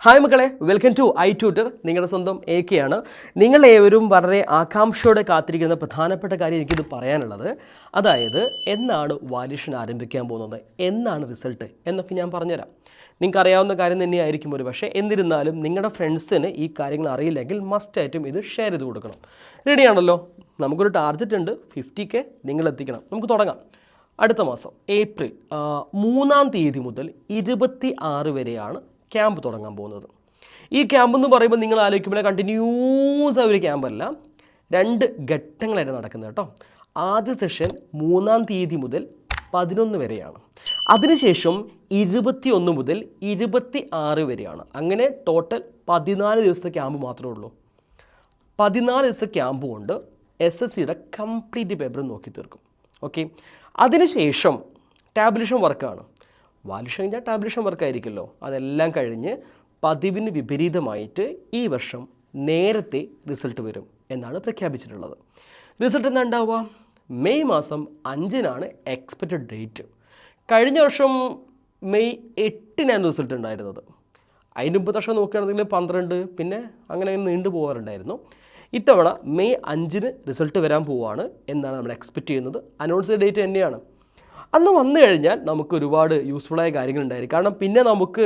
Hi മക്കളെ, welcome to I tutor. നിങ്ങളുടെ സ്വന്തം AK ആണ്. നിങ്ങളേവരും വളരെ ആകാംക്ഷയോടെ കാത്തിരിക്കുന്ന പ്രധാനപ്പെട്ട കാര്യം എനിക്കിത് പറയാനുള്ളത്, അതായത് എന്നാണ് വാല്യൂഷൻ ആരംഭിക്കാൻ പോകുന്നത്, എന്നാണ് റിസൾട്ട് എന്നൊക്കെ ഞാൻ പറഞ്ഞുതരാം. നിങ്ങൾക്കറിയാവുന്ന കാര്യം തന്നെയായിരിക്കും ഒരു പക്ഷേ. എന്നിരുന്നാലും നിങ്ങളുടെ ഫ്രണ്ട്സിന് ഈ കാര്യങ്ങൾ അറിയില്ലെങ്കിൽ മസ്റ്റായിട്ടും ഇത് ഷെയർ ചെയ്ത് കൊടുക്കണം. റെഡിയാണല്ലോ? നമുക്കൊരു ടാർഗറ്റ് ഉണ്ട്, 50K നിങ്ങൾ എത്തിക്കണം. നമുക്ക് തുടങ്ങാം. അടുത്ത മാസം ഏപ്രിൽ 3-ാം തീയതി മുതൽ 26 വരെയാണ് ക്യാമ്പ് തുടങ്ങാൻ പോകുന്നത്. ഈ ക്യാമ്പ് എന്ന് പറയുമ്പോൾ നിങ്ങൾ ആലോചിക്കുമ്പോൾ കണ്ടിന്യൂസ് ആയ ഒരു ക്യാമ്പല്ല, 2 ഘട്ടങ്ങളായിട്ട് നടക്കുന്നത് കേട്ടോ. ആദ്യ സെഷൻ 3-ാം തീയതി മുതൽ 11 വരെയാണ്. അതിനുശേഷം 21 മുതൽ 26 വരെയാണ്. അങ്ങനെ ടോട്ടൽ 14 ദിവസത്തെ ക്യാമ്പ് മാത്രമേ ഉള്ളൂ. 14 ദിവസത്തെ ക്യാമ്പ് കൊണ്ട് SSCയുടെ കംപ്ലീറ്റ് പേപ്പർ നോക്കി തീർക്കും. ഓക്കെ, അതിനുശേഷം ടാബുലേഷൻ വർക്കാണ്. വാല്യൂഷൻ കഴിഞ്ഞാൽ ടാബുലേഷൻ വർക്കായിരിക്കുമല്ലോ. അതെല്ലാം കഴിഞ്ഞ് പതിവിന് വിപരീതമായിട്ട് ഈ വർഷം നേരത്തെ റിസൾട്ട് വരും എന്നാണ് പ്രഖ്യാപിച്ചിട്ടുള്ളത്. റിസൾട്ട് എന്താ ഉണ്ടാവുക? മെയ് മാസം 5-നാണ് എക്സ്പെക്റ്റഡ് ഡേറ്റ്. കഴിഞ്ഞ വർഷം മെയ് 8-നാണ് റിസൾട്ട് ഉണ്ടായിരുന്നത്. അതിന് മുമ്പത്തെ വർഷം നോക്കുകയാണെന്നുണ്ടെങ്കിൽ 12, പിന്നെ അങ്ങനെ നീണ്ടു പോകാറുണ്ടായിരുന്നു. ഇത്തവണ മെയ് 5-ന് റിസൾട്ട് വരാൻ പോവുകയാണ് എന്നാണ് നമ്മൾ എക്സ്പെക്റ്റ് ചെയ്യുന്നത്. അനൗൺസ് ഡേറ്റ് തന്നെയാണ്. അന്ന് വന്നു കഴിഞ്ഞാൽ നമുക്ക് ഒരുപാട് യൂസ്ഫുള്ളായ കാര്യങ്ങളുണ്ടായിരിക്കും. കാരണം പിന്നെ നമുക്ക്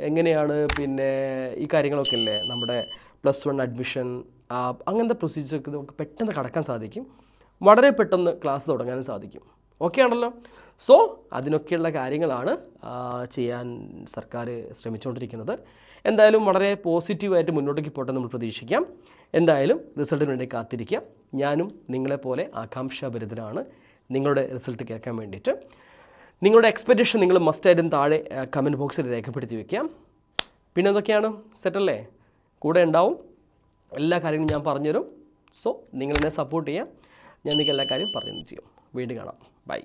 എങ്ങനെയാണ് പിന്നെ ഈ കാര്യങ്ങളൊക്കെ അല്ലേ, നമ്മുടെ +1 അഡ്മിഷൻ അങ്ങനത്തെ പ്രൊസീജിയറൊക്കെ നമുക്ക് പെട്ടെന്ന് കടക്കാൻ സാധിക്കും. വളരെ പെട്ടെന്ന് ക്ലാസ് തുടങ്ങാനും സാധിക്കും. ഓക്കെ ആണല്ലോ? സോ അതിനൊക്കെയുള്ള കാര്യങ്ങളാണ് ചെയ്യാൻ സർക്കാർ ശ്രമിച്ചുകൊണ്ടിരിക്കുന്നത്. എന്തായാലും വളരെ പോസിറ്റീവായിട്ട് മുന്നോട്ടേക്ക് പോട്ടെ നമ്മൾ പ്രതീക്ഷിക്കാം. എന്തായാലും റിസൾട്ടിന് വേണ്ടി കാത്തിരിക്കാം. ഞാനും നിങ്ങളെപ്പോലെ ആകാംക്ഷാഭരിതനാണ് നിങ്ങളുടെ റിസൾട്ട് കേൾക്കാൻ വേണ്ടിയിട്ട്. നിങ്ങളുടെ എക്സ്പെക്റ്റേഷൻ നിങ്ങൾ മസ്റ്റായിട്ടും താഴെ കമൻറ്റ് ബോക്സിൽ രേഖപ്പെടുത്തി വയ്ക്കാം. പിന്നെ എന്തൊക്കെയാണ്, സെറ്റല്ലേ? കൂടെ ഉണ്ടാവും, എല്ലാ കാര്യങ്ങളും ഞാൻ പറഞ്ഞുതരും. സോ നിങ്ങളെന്നെ സപ്പോർട്ട് ചെയ്യാം. ഞാൻ നിങ്ങൾക്ക് എല്ലാ കാര്യം പറഞ്ഞു ചെയ്യും. വീണ്ടും കാണാം. ബൈ.